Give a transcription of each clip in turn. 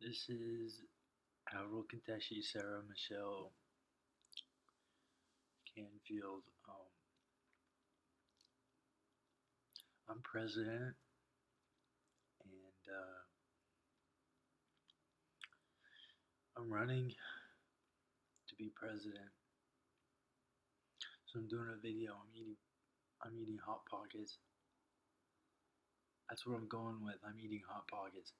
This is Avril Conteshi, Sarah Michelle Canfield. I'm president, and I'm running to be president. So I'm doing a video. I'm eating hot pockets. That's what I'm going with. I'm eating hot pockets.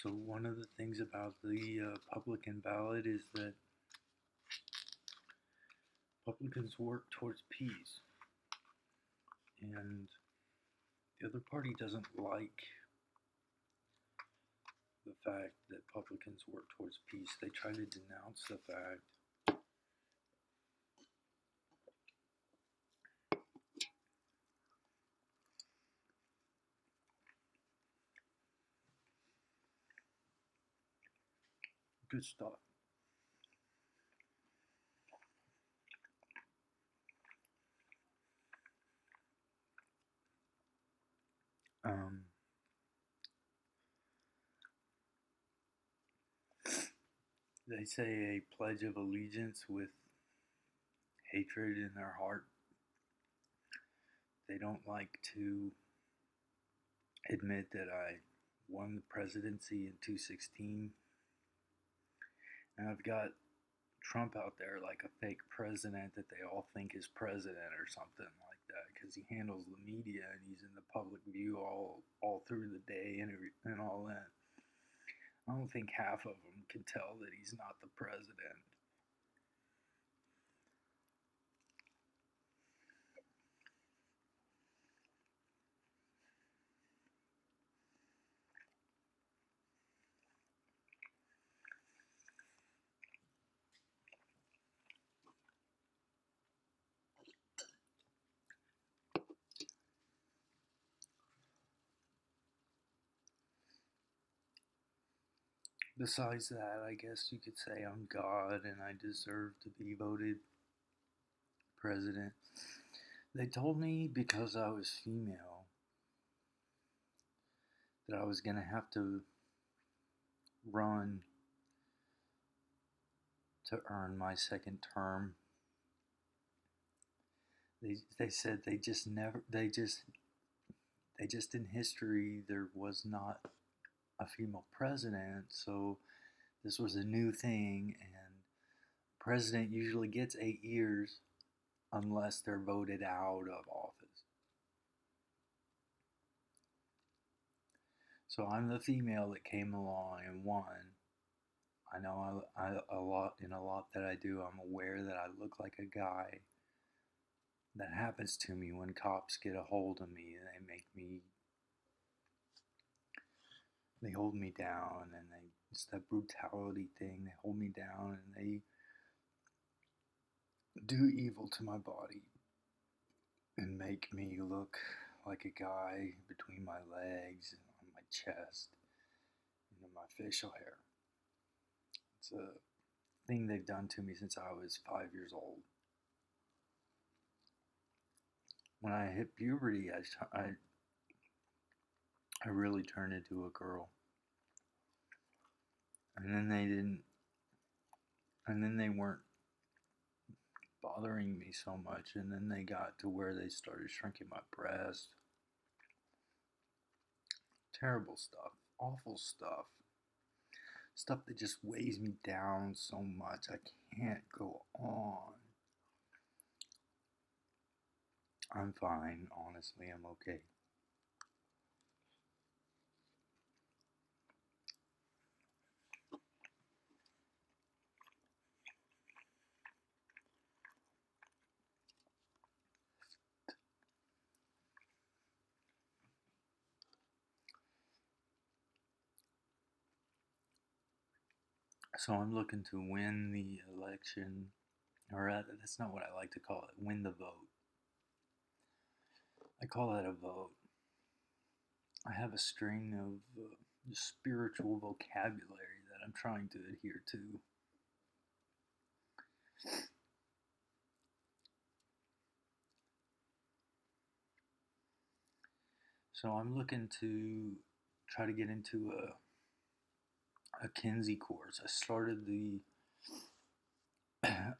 So one of the things about the Republican ballot is that Republicans work towards peace, and the other party doesn't like the fact that Republicans work towards peace. They try to denounce the fact. Good stuff. Um, they say a pledge of allegiance with hatred in their heart. They don't like to admit that I won the presidency in 2016. And I've got Trump out there like a fake president that they all think is president or something like that because he handles the media and he's in the public view all through the day and all that. I don't think half of them can tell that he's not the president. Besides that, I guess you could say I'm God and I deserve to be voted president. They told me because I was female that I was going to have to run to earn my second term. They said they just in history there was not a female president, so this was a new thing, and the president usually gets 8 years unless they're voted out of office. So I'm the female that came along and won. I know a lot that I do. I'm aware that I look like a guy. That happens to me when cops get a hold of me and they hold me down, and it's that brutality thing. They hold me down and they do evil to my body and make me look like a guy between my legs and on my chest and in my facial hair. It's a thing they've done to me since I was 5 years old. When I hit puberty, I really turned into a girl. And then they weren't bothering me so much, and then they got to where they started shrinking my breast. Terrible stuff, awful stuff. Stuff that just weighs me down so much. I can't go on. I'm fine, honestly, I'm okay. So I'm looking to win the election, or that's not what I like to call it, win the vote. I call that a vote. I have a string of spiritual vocabulary that I'm trying to adhere to. So I'm looking to try to get into a Kinsey course. I started the I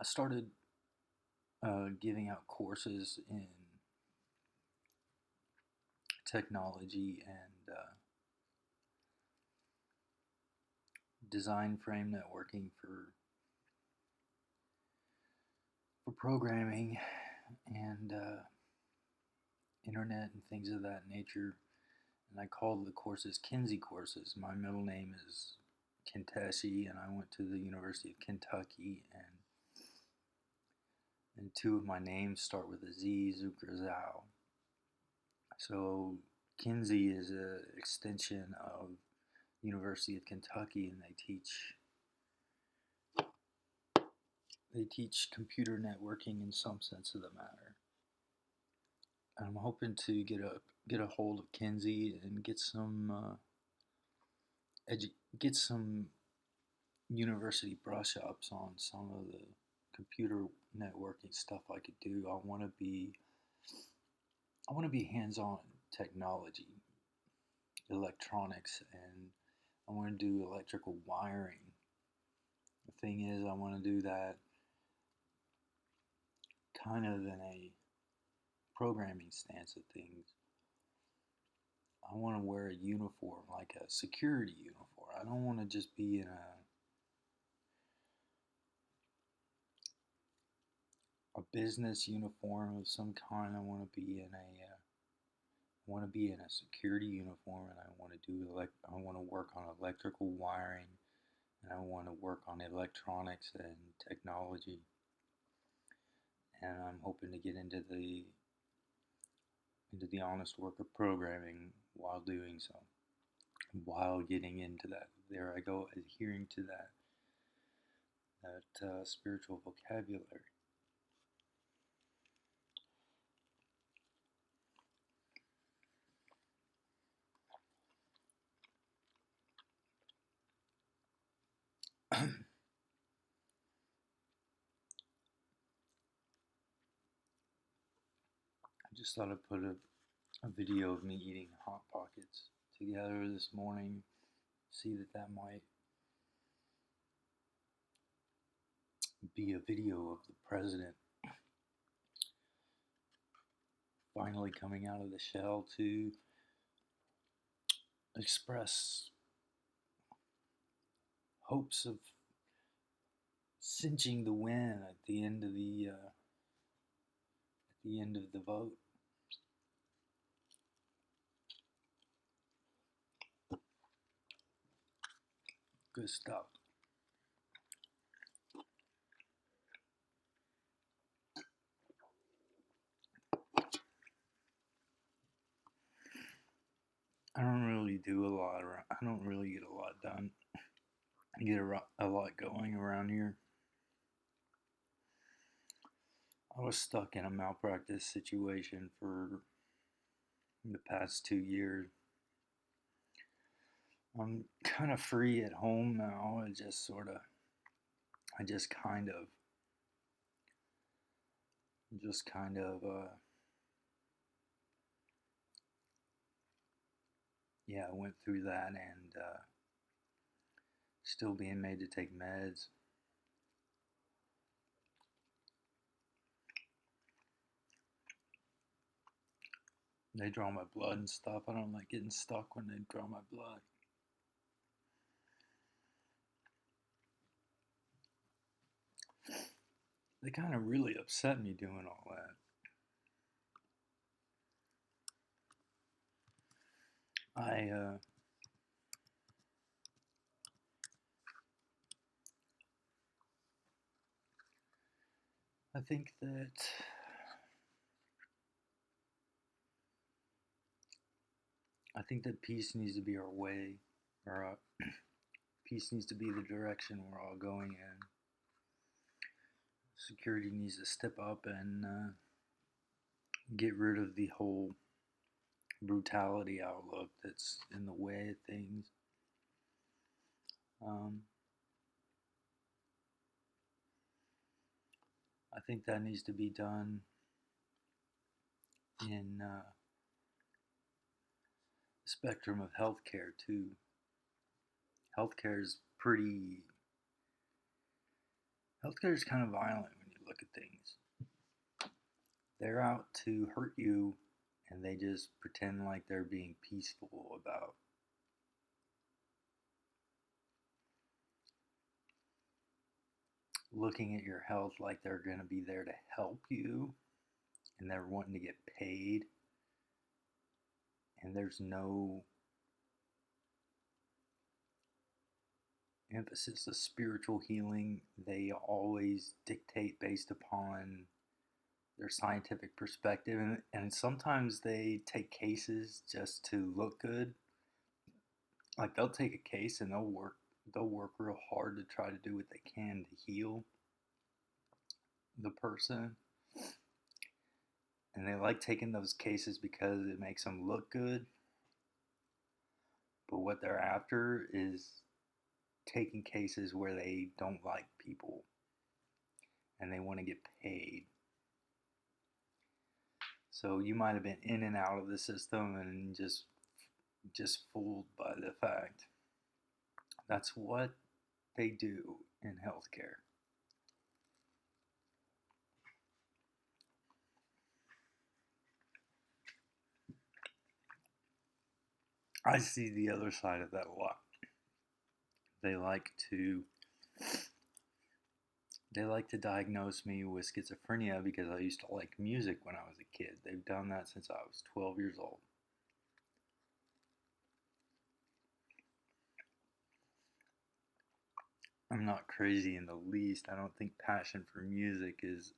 started giving out courses in technology and design frame networking for programming and internet and things of that nature. And I called the courses Kinsey courses. My middle name is Kinteshi, and I went to the University of Kentucky, and two of my names start with a Z, Zucrazao. So Kinsey is an extension of University of Kentucky, and they teach computer networking in some sense of the matter. And I'm hoping to get a hold of Kinsey and get some university brush ups on some of the computer networking stuff I could do. I want to be hands on in technology, electronics, and I want to do electrical wiring. The thing is, I want to do that kind of in a programming stance of things. I want to wear a uniform, like a security uniform. I don't want to just be in a business uniform of some kind. I want to be in a security uniform, and I want to work on electrical wiring, and I want to work on electronics and technology, and I'm hoping to get into the honest work of programming while doing so. While getting into that, there I go, adhering to that spiritual vocabulary. I just thought I'd put a video of me eating Hot Pockets together this morning. See that might be a video of the president finally coming out of the shell to express hopes of cinching the win at the end of the vote. Good stuff. I don't really do a lot. I don't really get a lot done. I get a lot going around here. I was stuck in a malpractice situation for the past 2 years. I'm kind of free at home now. I just kind of, yeah, I went through that and still being made to take meds. They draw my blood and stuff. I don't like getting stuck when they draw my blood. They kind of really upset me doing all that. I I think that peace needs to be our way or peace needs to be the direction we're all going in. Security needs to step up and get rid of the whole brutality outlook that's in the way of things. I think that needs to be done in the spectrum of healthcare too. Healthcare is pretty. Healthcare is kind of violent when you look at things. They're out to hurt you, and they just pretend like they're being peaceful about looking at your health, like they're going to be there to help you, and they're wanting to get paid, and there's no emphasis of spiritual healing. They always dictate based upon their scientific perspective, and sometimes they take cases just to look good. Like they'll take a case and they'll work real hard to try to do what they can to heal the person, and they like taking those cases because it makes them look good. But what they're after is taking cases where they don't like people and they want to get paid. So you might have been in and out of the system and just fooled by the fact. That's what they do in healthcare. I see the other side of that a lot. They like to diagnose me with schizophrenia because I used to like music when I was a kid. They've done that since I was 12 years old. I'm not crazy in the least. I don't think passion for music is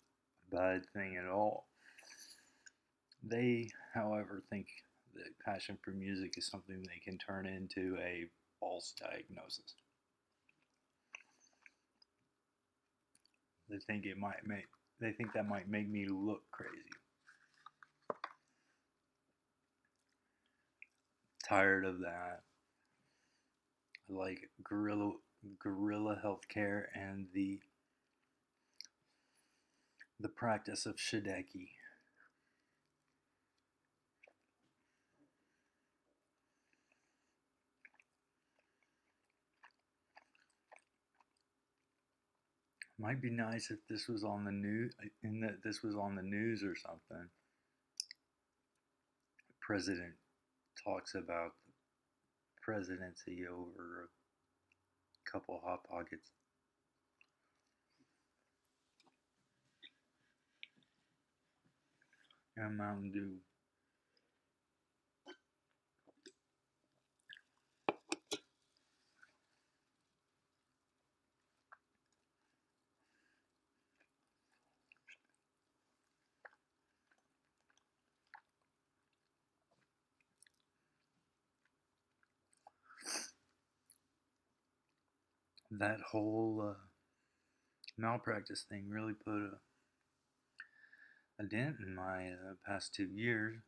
a bad thing at all. They, however, think that passion for music is something they can turn into a false diagnosis. They think that might make me look crazy. Tired of that. I like guerrilla healthcare and the practice of Shideki. Might be nice if this was on the news, in that this was on the news or something. The president talks about the presidency over a couple hot pockets. And Mountain Dew. That whole malpractice thing really put a dent in my past 2 years.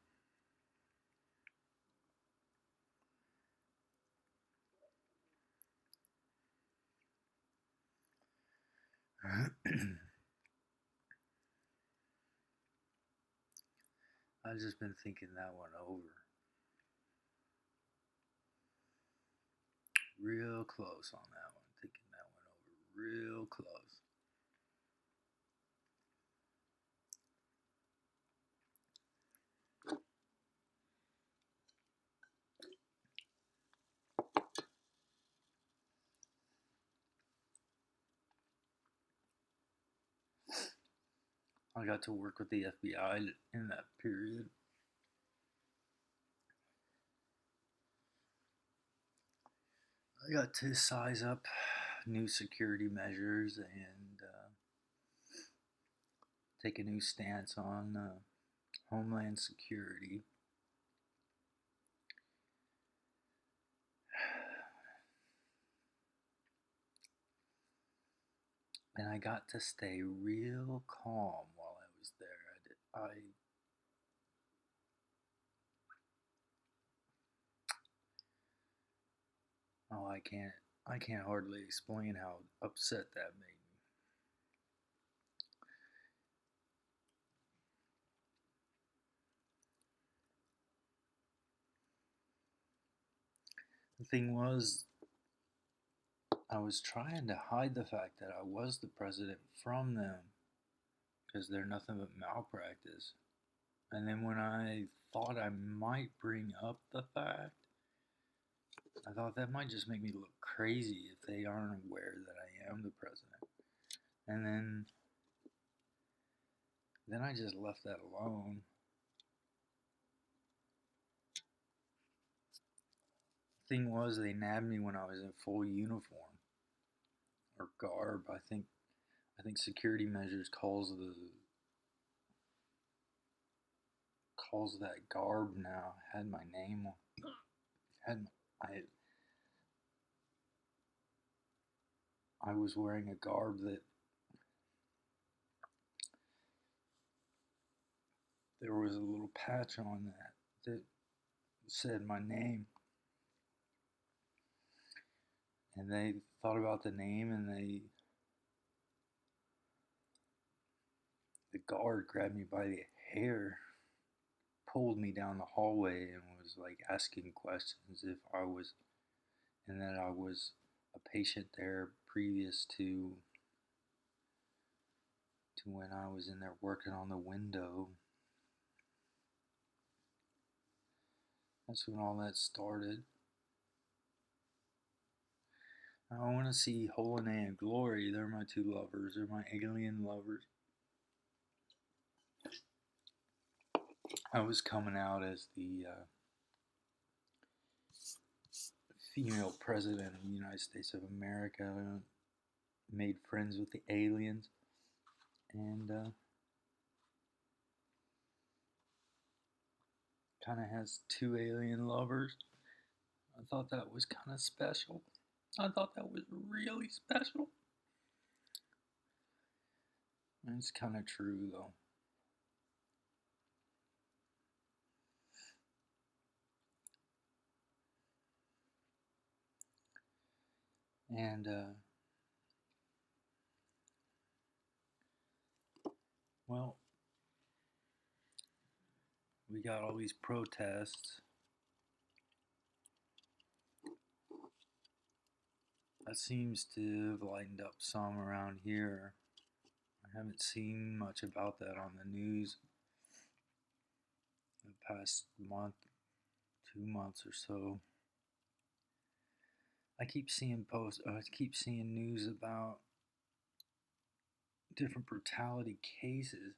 I've just been thinking that one over. Real close on that one. Thinking that one over real close. I got to work with the FBI in that period. I got to size up new security measures and take a new stance on homeland security. and I got to stay real calm while I was there. Oh, I can't hardly explain how upset that made me. The thing was, I was trying to hide the fact that I was the president from them because they're nothing but malpractice. And then when I thought I might bring up the fact, I thought that might just make me look crazy if they aren't aware that I am the president. And then I just left that alone. Thing was, they nabbed me when I was in full uniform or garb. I think security measures calls that garb now. Had my name on. Had I was wearing a garb that there was a little patch on that said my name, and they thought about the name, and the guard grabbed me by the hair, pulled me down the hallway, and was like asking questions if I was, and that I was a patient there previous to when I was in there working on the window. That's when all that started. I want to see Holiday and Glory. They're my two lovers. They're my alien lovers. I was coming out as the female president of the United States of America. Made friends with the aliens, and kind of has two alien lovers. I thought that was kind of special. I thought that was really special. And it's kind of true, though. And, well, we got all these protests. That seems to have lightened up some around here. I haven't seen much about that on the news the past month, 2 months or so. I keep seeing news about different brutality cases.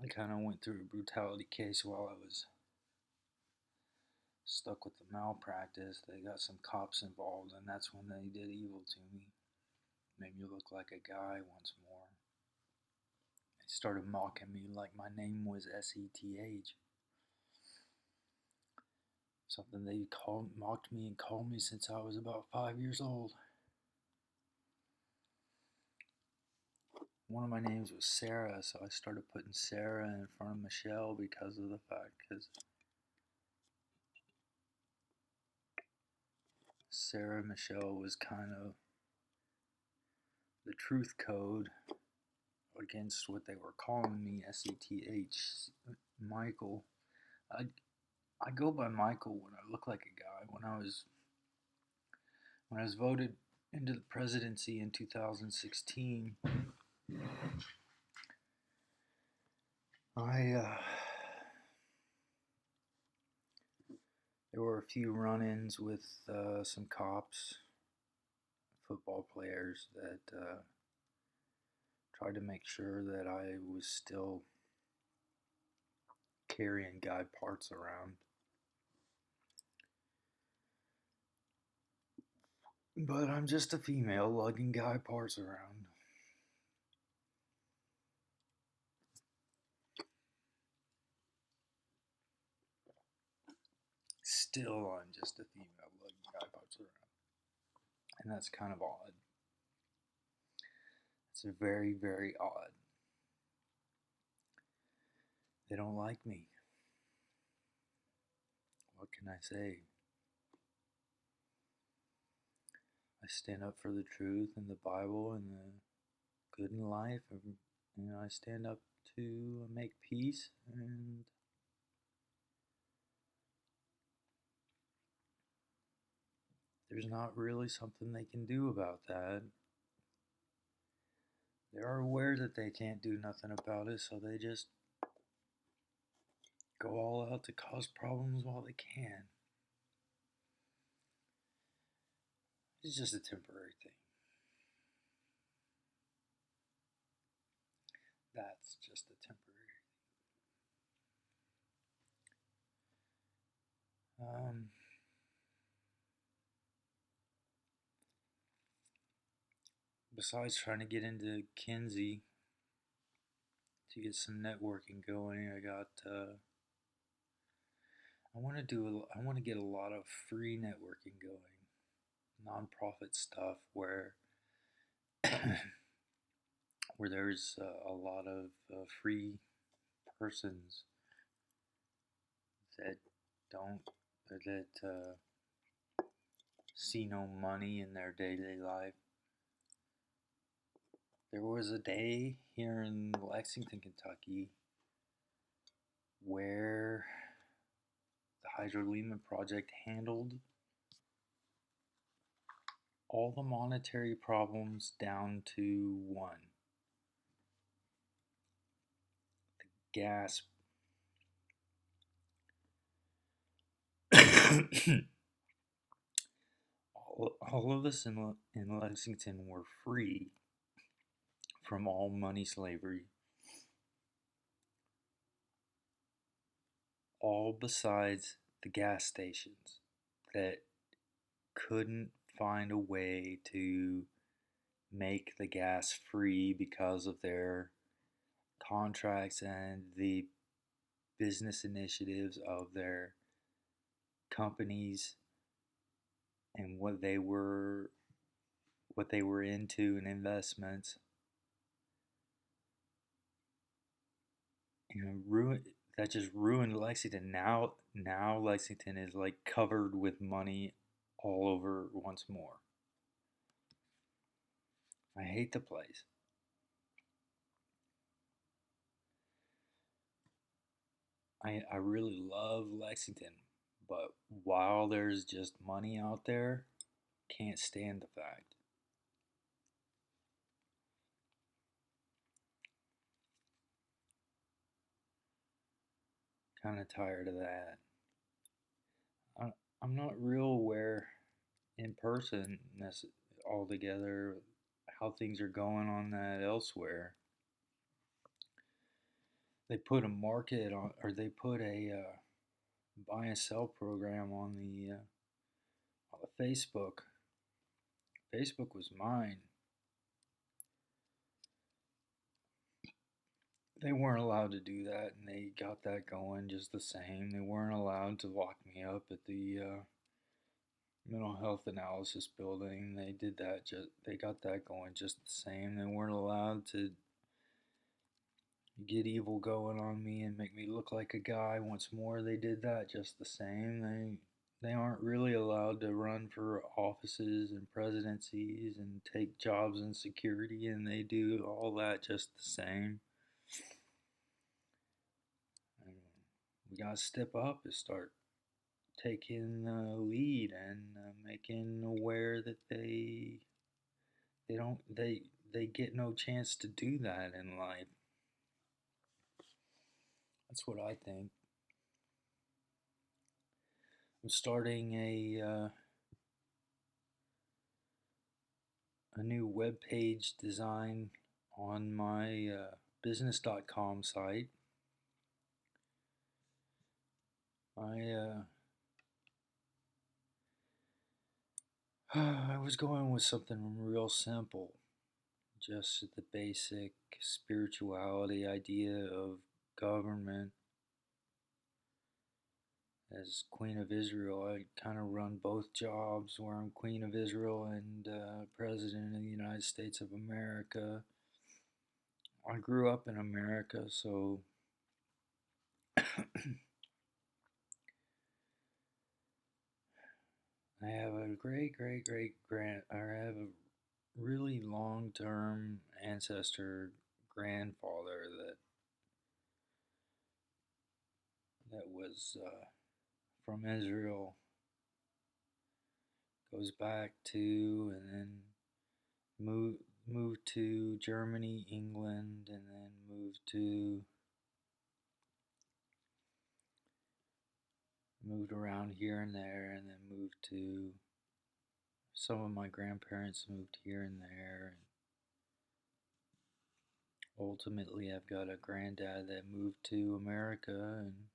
I kind of went through a brutality case while I was stuck with the malpractice. They got some cops involved, and that's when they did evil to me. Made me look like a guy once more. They started mocking me like my name was SETH. Something they mocked me and called me since I was about 5 years old. One of my names was Sarah, so I started putting Sarah in front of Michelle because of the fact, because Sarah Michelle was kind of the truth code against what they were calling me, SETH, Michael. I go by Michael when I look like a guy. When I was voted into the presidency in 2016, there were a few run-ins with some cops, football players that tried to make sure that I was still carrying guy parts around. But I'm just a female lugging guy parts around. still I'm just a female looking guy pops around. And that's kind of odd. It's very, very odd. They don't like me. What can I say? I stand up for the truth and the Bible and the good in life. I stand up to make peace, and there's not really something they can do about that. They are aware that they can't do nothing about it, so they just go all out to cause problems while they can. It's just a temporary thing. That's just a temporary. Besides trying to get into Kinsey to get some networking going, I want to get a lot of free networking going, nonprofit stuff where where there's a lot of free persons that don't that see no money in their daily life. There was a day here in Lexington, Kentucky, where the Hydro Lehman Project handled all the monetary problems down to one: the gas. all of us in Lexington were free from all money slavery, all besides the gas stations that couldn't find a way to make the gas free because of their contracts and the business initiatives of their companies and what they were into in investments. Ruin that just ruined Lexington. Now Lexington is like covered with money all over once more. I hate the place. I really love Lexington, but while there's just money out there, can't stand the fact. Kind of tired of that. I, I'm not real aware in person altogether how things are going on that elsewhere. They put a market on, or they put a buy and sell program on the Facebook. Facebook was mine. They weren't allowed to do that, and they got that going just the same. They weren't allowed to lock me up at the mental health analysis building. They got that going just the same. They weren't allowed to get evil going on me and make me look like a guy once more. They did that just the same. They aren't really allowed to run for offices and presidencies and take jobs in security, and they do all that just the same. And we gotta step up and start taking the lead and making aware that they don't they get no chance to do that in life. That's what I think. I'm starting a new web page design on my business.com site. I I was going with something real simple, just the basic spirituality idea of government as Queen of Israel. I kind of run both jobs where I'm Queen of Israel and President of the United States of America. I grew up in America, so I have a great grand, or I have a really long term ancestor grandfather that was from Israel, goes back to, and then moved to Germany, England, and then moved around here and there, and then moved to, some of my grandparents moved here and there, and ultimately I've got a granddad that moved to America, and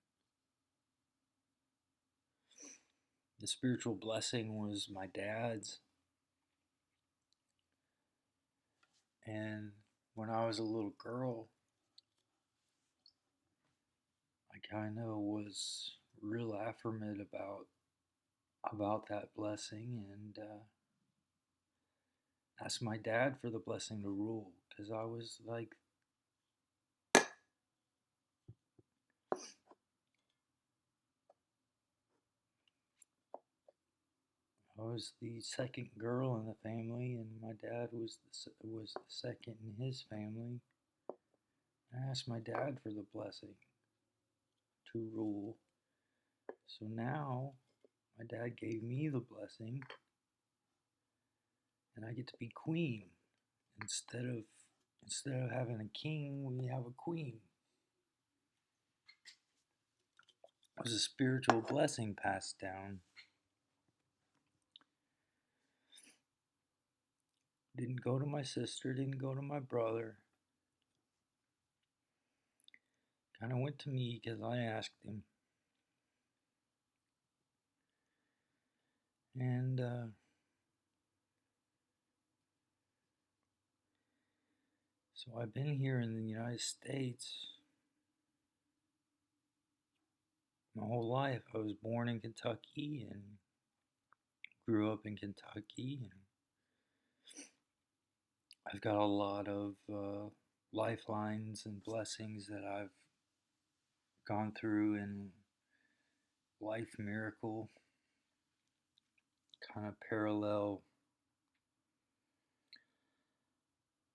the spiritual blessing was my dad's. And when I was a little girl, I kind of was real affirmate about that blessing, and asked my dad for the blessing to rule, because I was the second girl in the family, and my dad was the second in his family. I asked my dad for the blessing to rule. So now my dad gave me the blessing, and I get to be queen. Instead of instead of having a king, we have a queen. It was a spiritual blessing passed down. Didn't go to my sister, didn't go to my brother. Kind of went to me because I asked him. And so I've been here in the United States my whole life. I was born in Kentucky and grew up in Kentucky. And I've got a lot of lifelines and blessings that I've gone through in life miracle, kind of parallel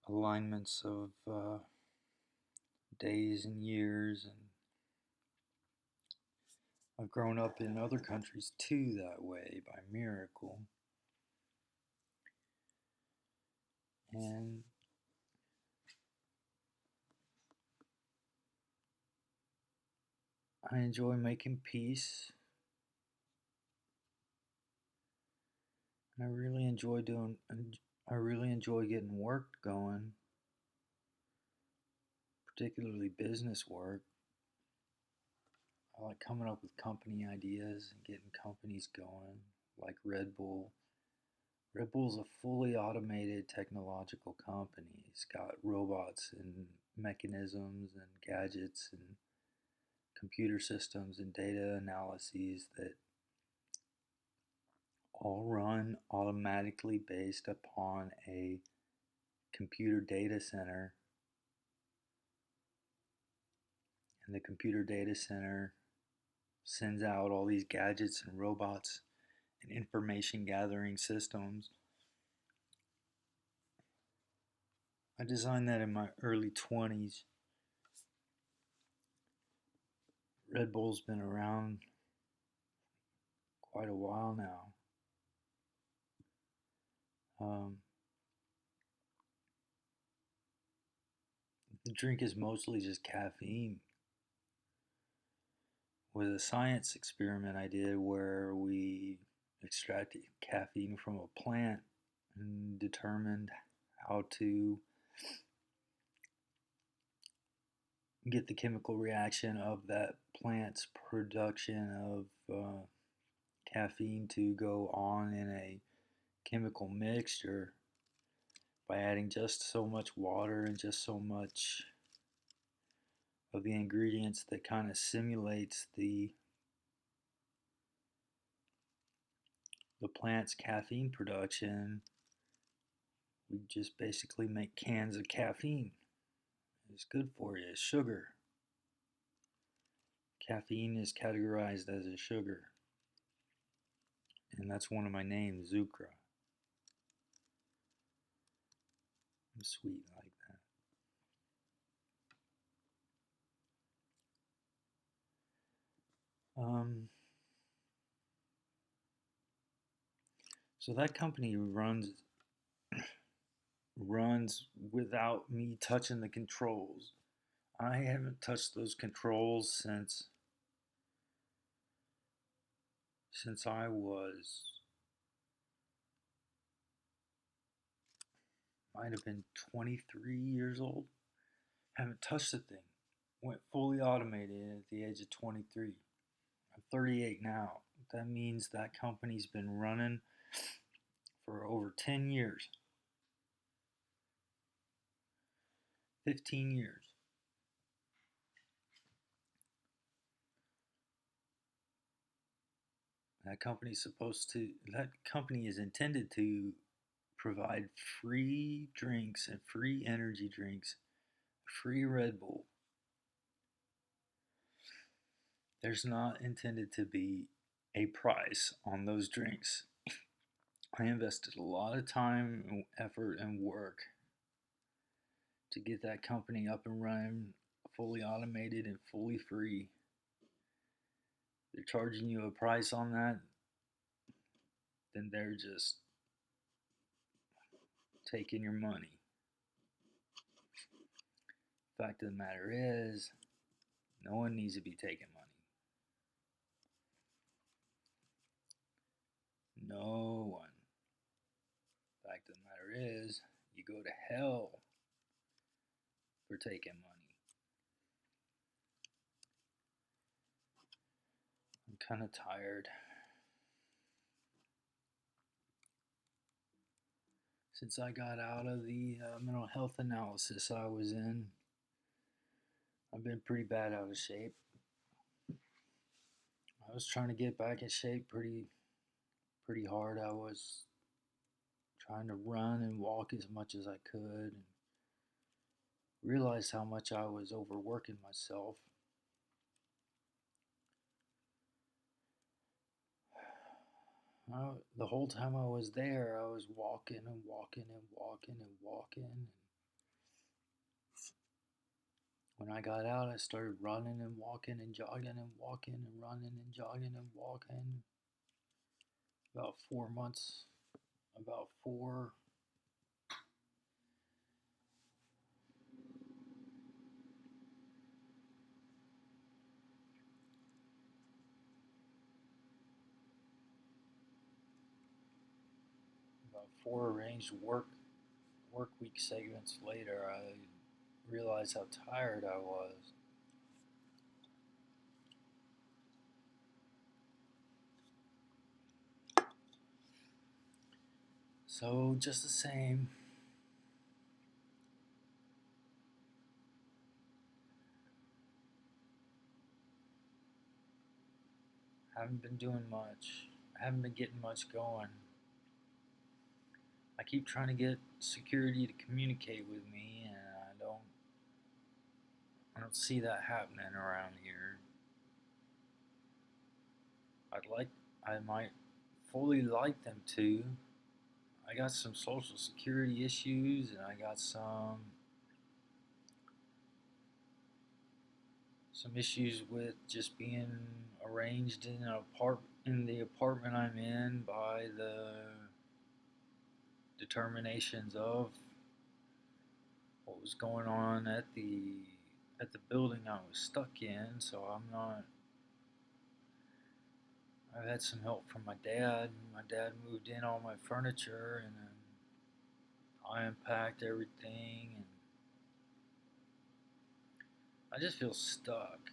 alignments of days and years. And I've grown up in other countries too that way by miracle. And I enjoy making peace. And I really enjoy getting work going, particularly business work. I like coming up with company ideas and getting companies going, like Red Bull. Red Bull's a fully automated technological company. It's got robots and mechanisms and gadgets and computer systems and data analyses that all run automatically based upon a computer data center. And the computer data center sends out all these gadgets and robots and information gathering systems. I designed that in my early 20s. Red Bull's been around quite a while now. The drink is mostly just caffeine. With a science experiment I did where we extracted caffeine from a plant and determined how to get the chemical reaction of that plant's production of caffeine to go on in a chemical mixture by adding just so much water and just so much of the ingredients that kind of simulates the the plant's caffeine production. We just basically make cans of caffeine. It's good for you. It's sugar. Caffeine is categorized as a sugar, and that's one of my names, Zucra. I'm sweet like that. So that company runs without me touching the controls. I haven't touched those controls since I was, might have been 23 years old. Haven't touched the thing. Went fully automated at the age of 23. I'm 38 now. That means that company's been running for over 10 years. 15 years. That company is intended to provide free drinks and free energy drinks, free Red Bull. There's not intended to be a price on those drinks. I invested a lot of time, effort, and work to get that company up and running, fully automated and fully free. They're charging you a price on that, then they're just taking your money. Fact of the matter is, no one needs to be taking money. No one. Fact of the matter is, you go to hell for taking money. I'm kind of tired. Since I got out of the mental health analysis I was in, I've been pretty bad out of shape. I was trying to get back in shape pretty hard. I was trying to run and walk as much as I could, and realized how much I was overworking myself. The whole time I was there, I was walking and walking and walking and walking. When I got out, I started running and walking and jogging and walking and running and jogging and walking. About 4 months, about four, about four arranged work week segments later, I realized how tired I was. So just the same, haven't been doing much. I haven't been getting much going. I keep trying to get security to communicate with me, and I don't see that happening around here. I might fully like them to. I got some social security issues, and I got some issues with just being arranged in the apartment I'm in by the determinations of what was going on at the building I was stuck in. So I've had some help from my dad. My dad moved in all my furniture, and then I unpacked everything, and I just feel stuck.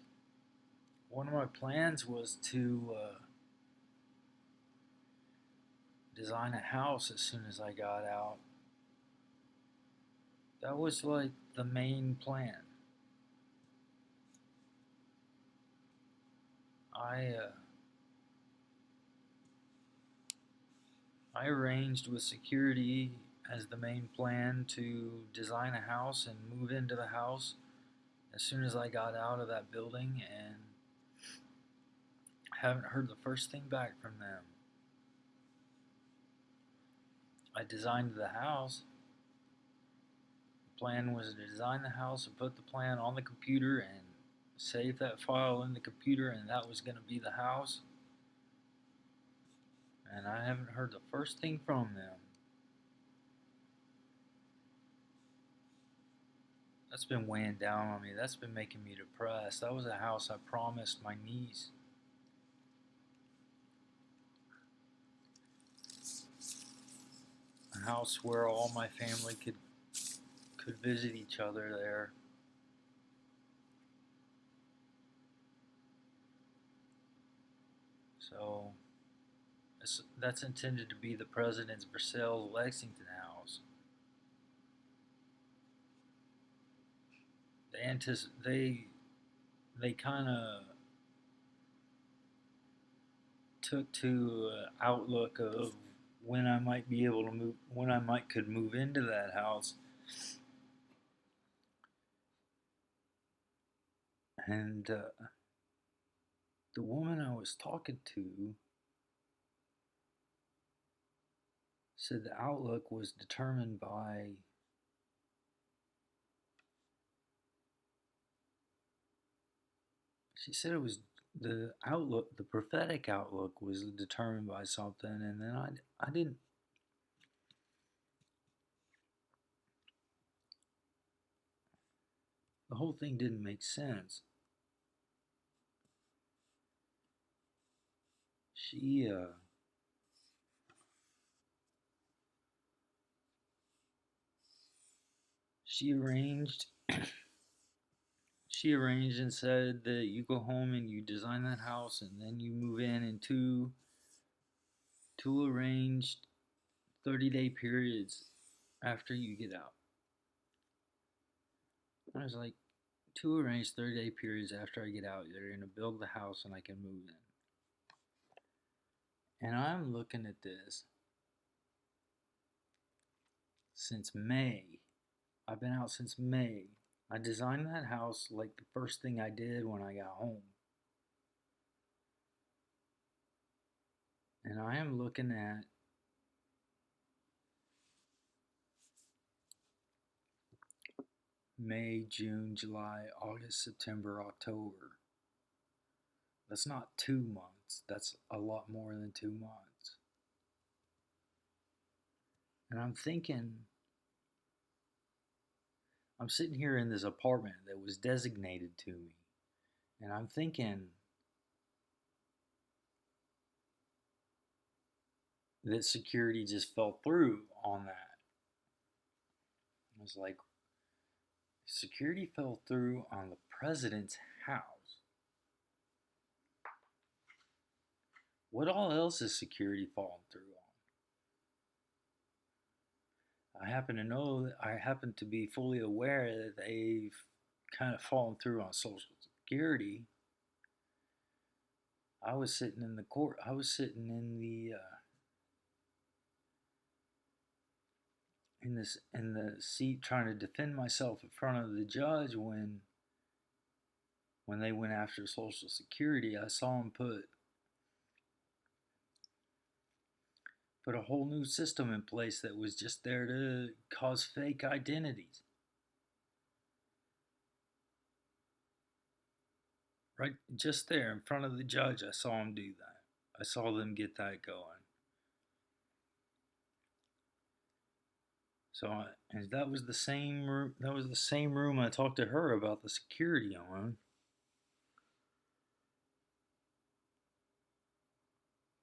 One of my plans was to design a house as soon as I got out. That was like the main plan. I I arranged with security as the main plan to design a house and move into the house as soon as I got out of that building, and haven't heard the first thing back from them. I designed the house. The plan was to design the house and put the plan on the computer and save that file in the computer, and that was going to be the house. And I haven't heard the first thing from them. That's been weighing down on me. That's been making me depressed. That was a house I promised my niece. A house where all my family could visit each other there. So that's intended to be the President's Versailles Lexington house. They kind of took to outlook of when I might be able to move, when I might could move into that house. And the woman I was talking to said the outlook was determined by, she said it was the outlook, the prophetic outlook was determined by something, and then I didn't, the whole thing didn't make sense. She, she arranged, she arranged and said that you go home and you design that house and then you move in two arranged 30-day periods after you get out. I was like, two arranged 30-day periods after I get out, they're going to build the house and I can move in. And I'm looking at this since May. I've been out since May. I designed that house like the first thing I did when I got home. And I am looking at May, June, July, August, September, October. That's not 2 months. That's a lot more than 2 months. And I'm thinking, I'm sitting here in this apartment that was designated to me. And I'm thinking that security just fell through on that. I was like, security fell through on the president's house. What all else is security falling through on? I happen to be fully aware that they've kind of fallen through on Social Security. I was sitting in the court, I was sitting in the seat trying to defend myself in front of the judge when they went after Social Security. I saw them put a whole new system in place that was just there to cause fake identities. Right just there in front of the judge, I saw them do that. I saw them get that going. And that was the same room. That was the same room I talked to her about the security on.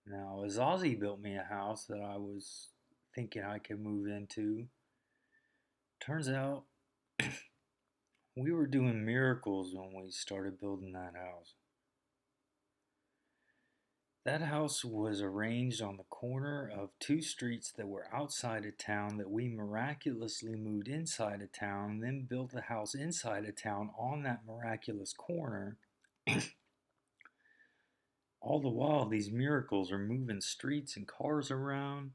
Now, as Ozzy built me a house that I was thinking I could move into, turns out we were doing miracles when we started building that house. That house was arranged on the corner of two streets that were outside of town that we miraculously moved inside of town, and then built the house inside of town on that miraculous corner. All the while, these miracles are moving streets and cars around.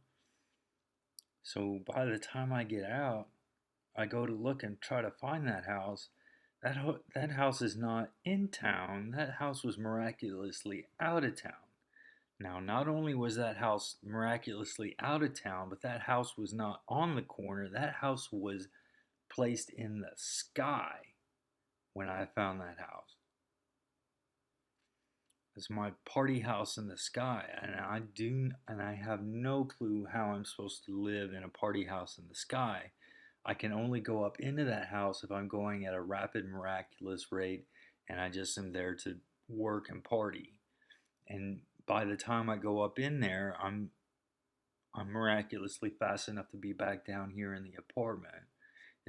So by the time I get out, I go to look and try to find that house. That house is not in town. That house was miraculously out of town. Now, not only was that house miraculously out of town, but that house was not on the corner. That house was placed in the sky when I found that house. It's my party house in the sky, and I have no clue how I'm supposed to live in a party house in the sky. I can only go up into that house if I'm going at a rapid, miraculous rate, and I just am there to work and party. And by the time I go up in there, I'm miraculously fast enough to be back down here in the apartment.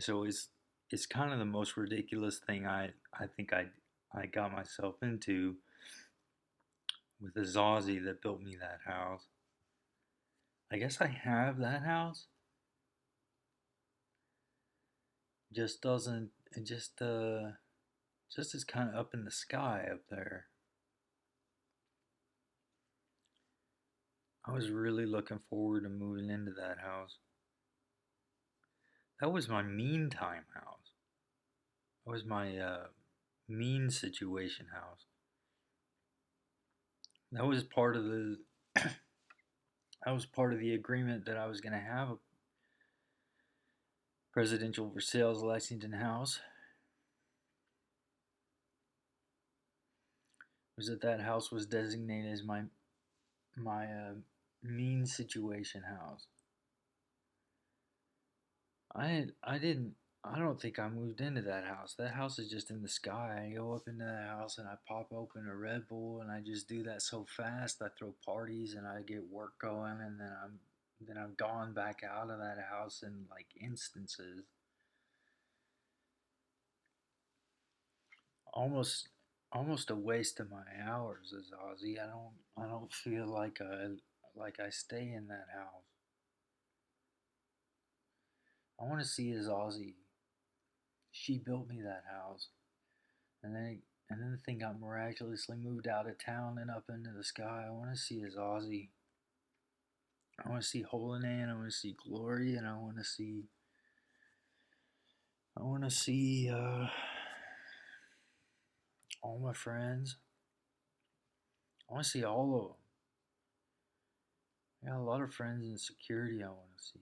So it's kind of the most ridiculous thing I think I got myself into with the Zazie that built me that house. I guess I have that house. Just doesn't it just is kind of up in the sky up there. I was really looking forward to moving into that house. That was my mean time house. That was my mean situation house. That was part of the that was part of the agreement that I was going to have a presidential for sales Lexington house. Was that that house was designated as my mean situation house. I didn't I don't think I moved into that house. That house is just in the sky. I go up into that house and I pop open a Red Bull and I just do that so fast. I throw parties and I get work going and then I'm gone back out of that house in like instances. Almost almost a waste of my hours as Ozzy. I don't feel like I stay in that house. I want to see as Ozzy. She built me that house. And then the thing got miraculously moved out of town and up into the sky. I want to see his Ozzy. I want to see Holy Land. I want to see Glory, and I want to see all my friends. I want to see all of them. I got a lot of friends in security. I want to see.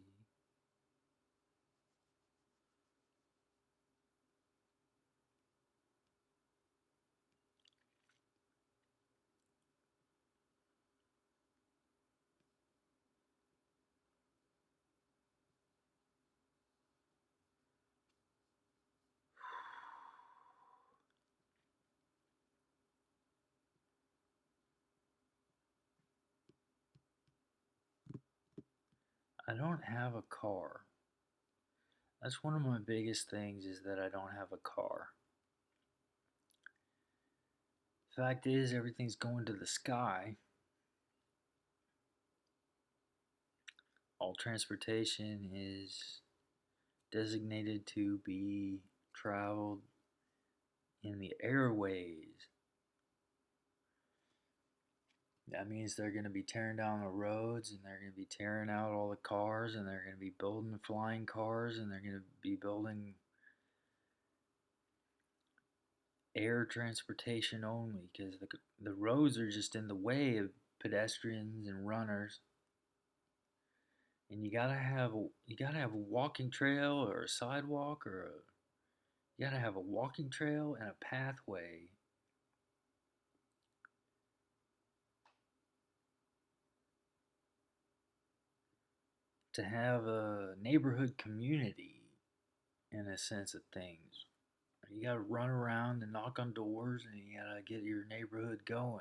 I don't have a car. That's one of my biggest things is that I don't have a car. Fact is, everything's going to the sky. All transportation is designated to be traveled in the airways. That means they're going to be tearing down the roads and they're going to be tearing out all the cars and they're going to be building flying cars and they're going to be building air transportation only because the roads are just in the way of pedestrians and runners. And you gotta have a walking trail or a sidewalk or you gotta have a walking trail and a pathway to have a neighborhood community in a sense of things. You gotta run around and knock on doors and you gotta get your neighborhood going.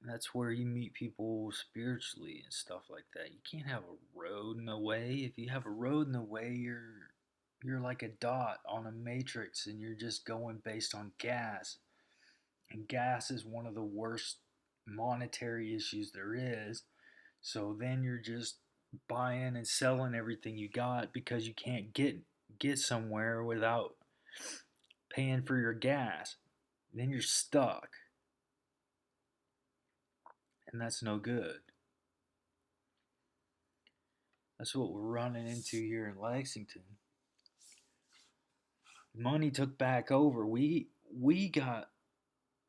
That's where you meet people spiritually and stuff like that. You can't have a road in the way. If you have a road in the way, you're like a dot on a matrix and you're just going based on gas. And gas is one of the worst monetary issues there is. So then you're just buying and selling everything you got because you can't get somewhere without paying for your gas. Then you're stuck. and that's no good. That's what we're running into here in Lexington. Money took back over. We got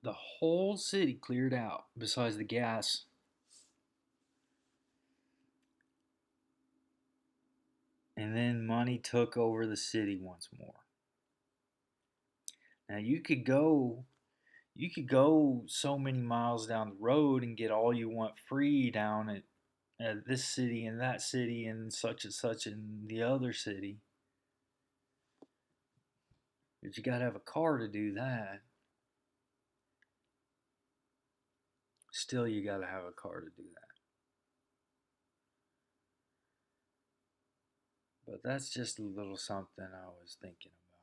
the whole city cleared out besides the gas. And then money took over the city once more. Now you could go so many miles down the road and get all you want free down at this city and that city and such in the other city. But you gotta have a car to do that. Still, you gotta have a car to do that. But that's just a little something I was thinking about.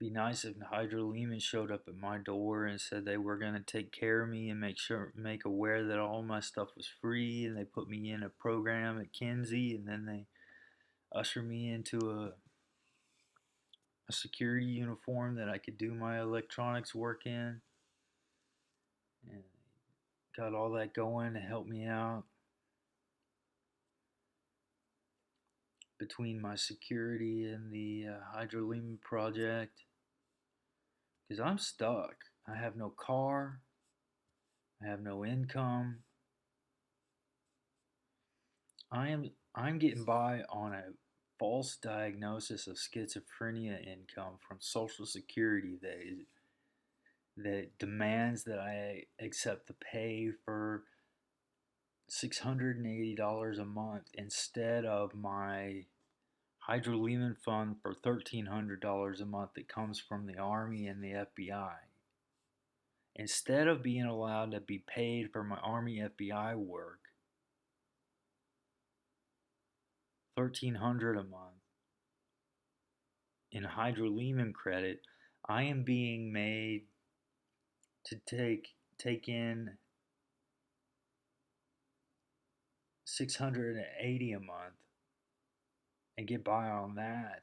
Be nice if Hydro Lehman showed up at my door and said they were gonna take care of me and make aware that all my stuff was free, and they put me in a program at Kinsey, and then they usher me into a security uniform that I could do my electronics work in, and got all that going to help me out between my security and the Hydro Lehman project. Because I'm stuck. I have no car, I have no income. I'm getting by on a false diagnosis of schizophrenia income from Social Security that demands that I accept the pay for $680 a month instead of my Hydro Lehman fund for $1,300 a month that comes from the Army and the FBI. Instead of being allowed to be paid for my Army FBI work, $1,300 a month in Hydro Lehman credit, I am being made to take in 680 a month and get by on that.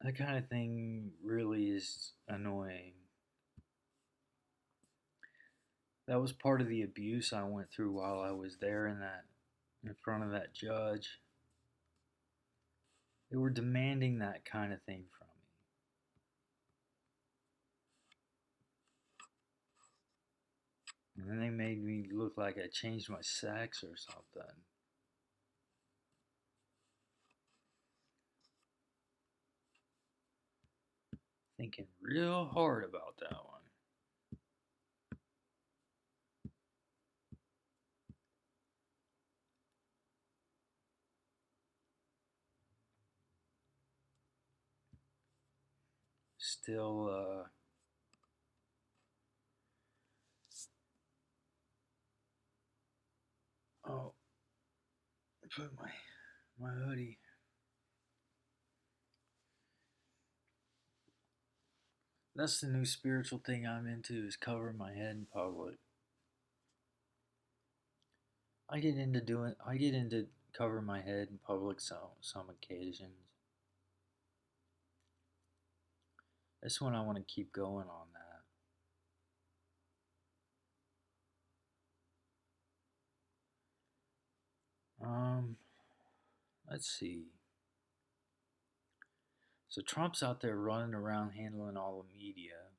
That kind of thing really is annoying. That was part of the abuse I went through while I was there in front of that judge. They were demanding that kind of thing from me. And then they made me look like I changed my sex or something. Thinking real hard about that one. Still, oh, put my hoodie. That's the new spiritual thing I'm into is covering my head in public. I get into covering my head in public some occasions. This one I want to keep going on that. Let's see. So Trump's out there running around handling all the media.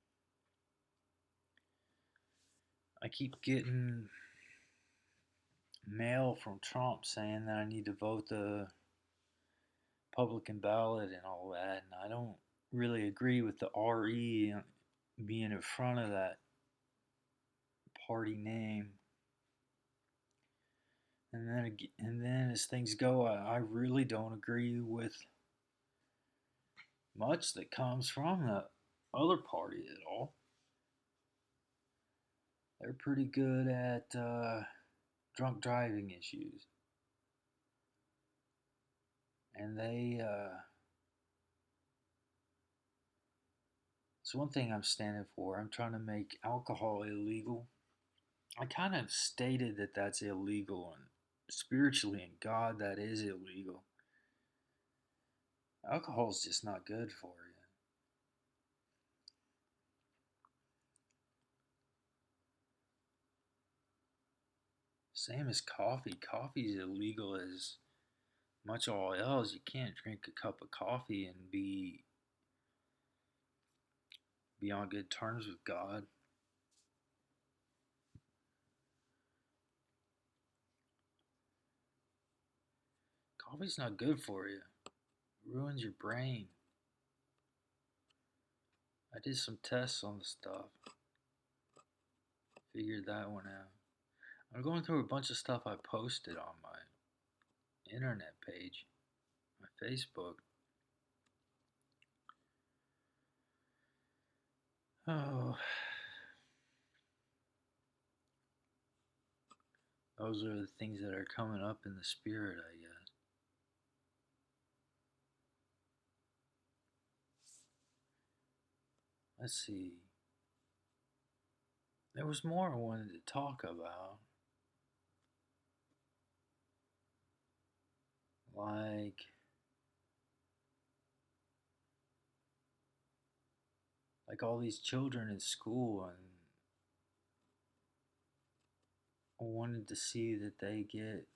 I keep getting mail from Trump saying that I need to vote the Republican ballot and all that, and I don't really agree with the RE being in front of that party name. And then as things go, I really don't agree with much that comes from the other party at all. They're pretty good at drunk driving issues, and it's one thing I'm standing for. I'm trying to make alcohol illegal. I kind of stated that that's illegal, and spiritually in God that is illegal. Alcohol's just not good for you. Same as coffee. Coffee's illegal as much all else. You can't drink a cup of coffee and be on good terms with God. Coffee's not good for you. It ruins your brain. I did some tests on the stuff. Figured that one out. I'm going through a bunch of stuff I posted on my internet page, my Facebook. Oh, those are the things that are coming up in the spirit, I guess. Let's see. There was more I wanted to talk about. Like all these children in school, and I wanted to see that they get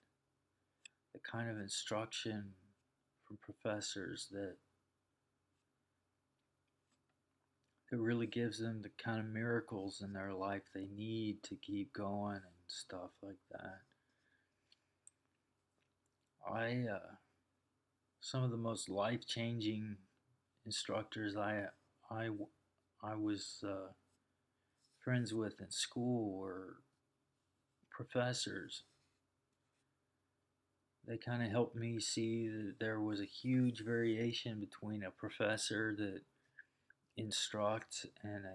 the kind of instruction from professors that really gives them the kind of miracles in their life they need to keep going and stuff like that. Some of the most life changing instructors I, I was friends with in school were professors. They kind of helped me see that there was a huge variation between a professor that instructs and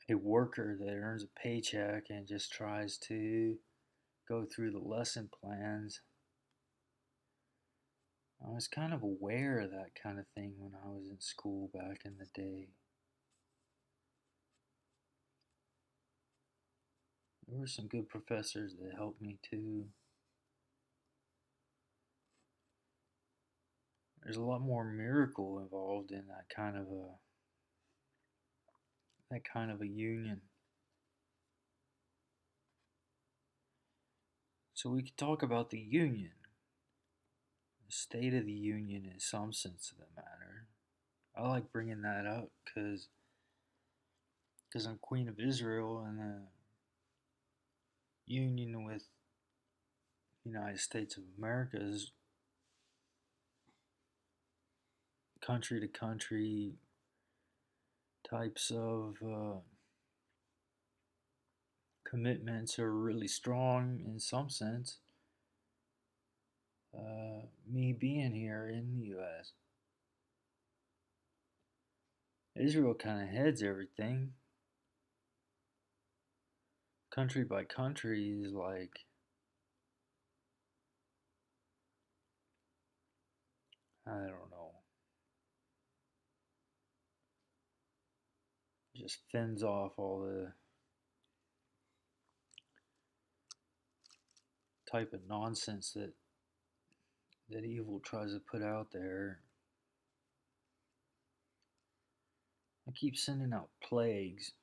a worker that earns a paycheck and just tries to go through the lesson plans. I was kind of aware of that kind of thing when I was in school back in the day. There were some good professors that helped me too. There's a lot more miracle involved in that kind of a union. So we could talk about the union, the state of the union in some sense of the matter. I like bringing that up because I'm Queen of Israel, and the union with the United States of America is country to country types of commitments are really strong in some sense. Me being here in the U.S., Israel kind of heads everything. Country by country is like, I don't know, just fends off all the type of nonsense that evil tries to put out there. I keep sending out plagues.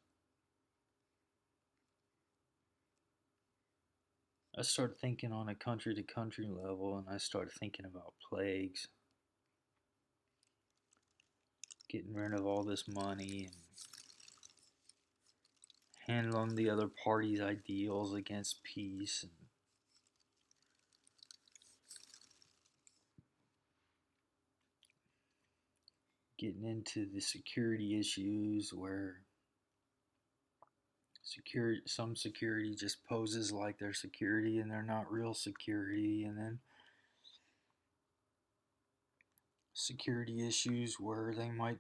I start thinking on a country to country level, and I start thinking about plagues, getting rid of all this money and handling the other party's ideals against peace, and getting into the security issues where some security just poses like they're security and they're not real security, and then security issues where they might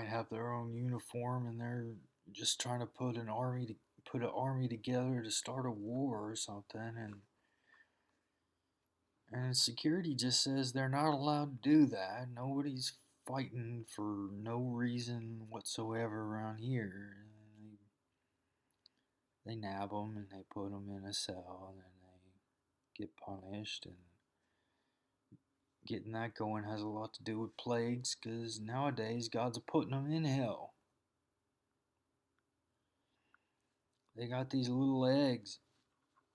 have their own uniform and they're just trying to put an army together to start a war or something, and security just says they're not allowed to do that. Nobody's fighting for no reason whatsoever around here. They nab them and they put them in a cell, and then get punished, and getting that going has a lot to do with plagues, because nowadays God's putting them in hell. They got these little eggs.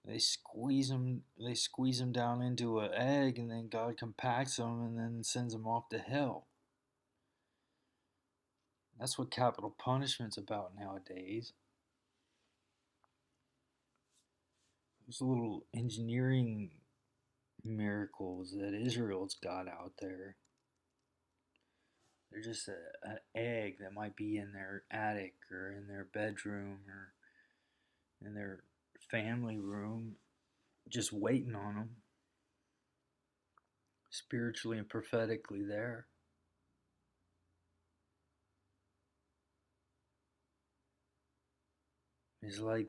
They squeeze them down into an egg, and then God compacts them and then sends them off to hell. That's what capital punishment's about nowadays. Those little engineering miracles that Israel's got out there. They're just an egg that might be in their attic or in their bedroom or in their family room, just waiting on them, spiritually and prophetically there. It's like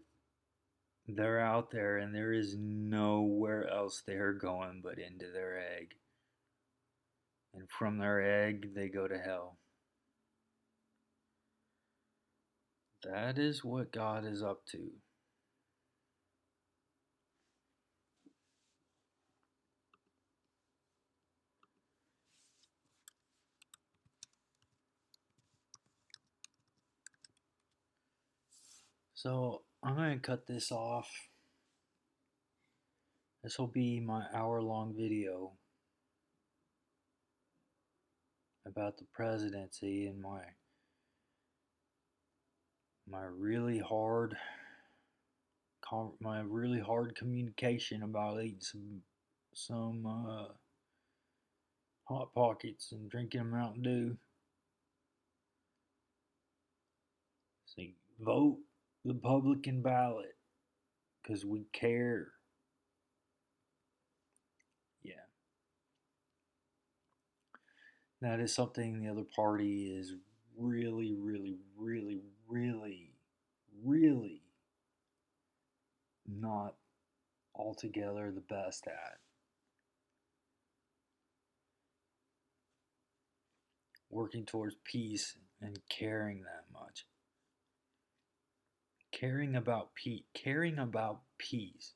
they're out there and there is nowhere else they're going but into their egg. And from their egg, they go to hell. That is what God is up to. So I'm going to cut this off. This will be my hour-long video about the presidency and my really hard communication about eating some hot pockets and drinking a Mountain Dew. So vote the Republican ballot because we care. Yeah, that is something the other party is really, really, really, really, really not altogether the best at. Working towards peace and caring that much. Caring about peace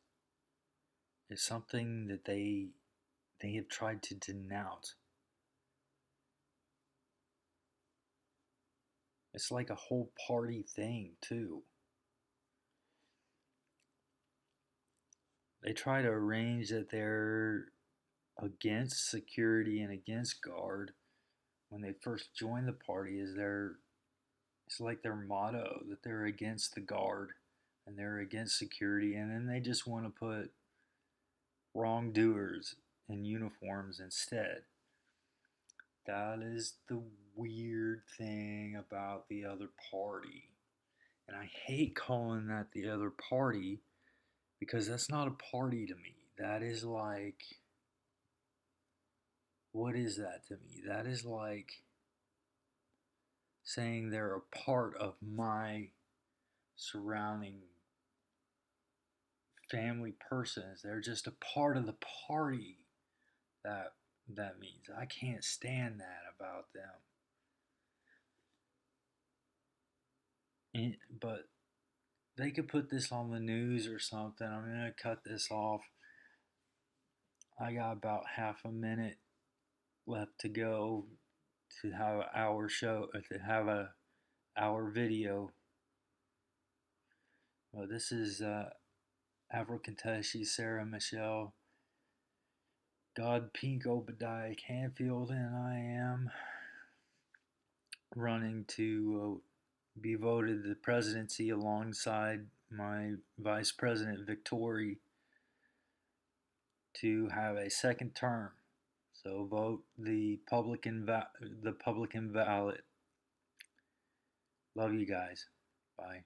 is something that they have tried to denounce. It's like a whole party thing too. They try to arrange that they're against security and against guard when they first join the party. It's like their motto that they're against the guard and they're against security, and then they just want to put wrongdoers in uniforms instead. That is the weird thing about the other party. And I hate calling that the other party because that's not a party to me. That is like, what is that to me? That is like saying they're a part of my surrounding family persons. They're just a part of the party. That that means I can't stand that about them. But they could put this on the news or something. I'm gonna cut this off. I got about half a minute left to go to have an hour show, to have a hour video. Well, this is Avril Kenteshi, Sarah Michelle, God Pink Obadiah Canfield, and I am running to be voted the presidency alongside my Vice President Victory to have a second term. So vote the Publican ballot. Love you guys. Bye.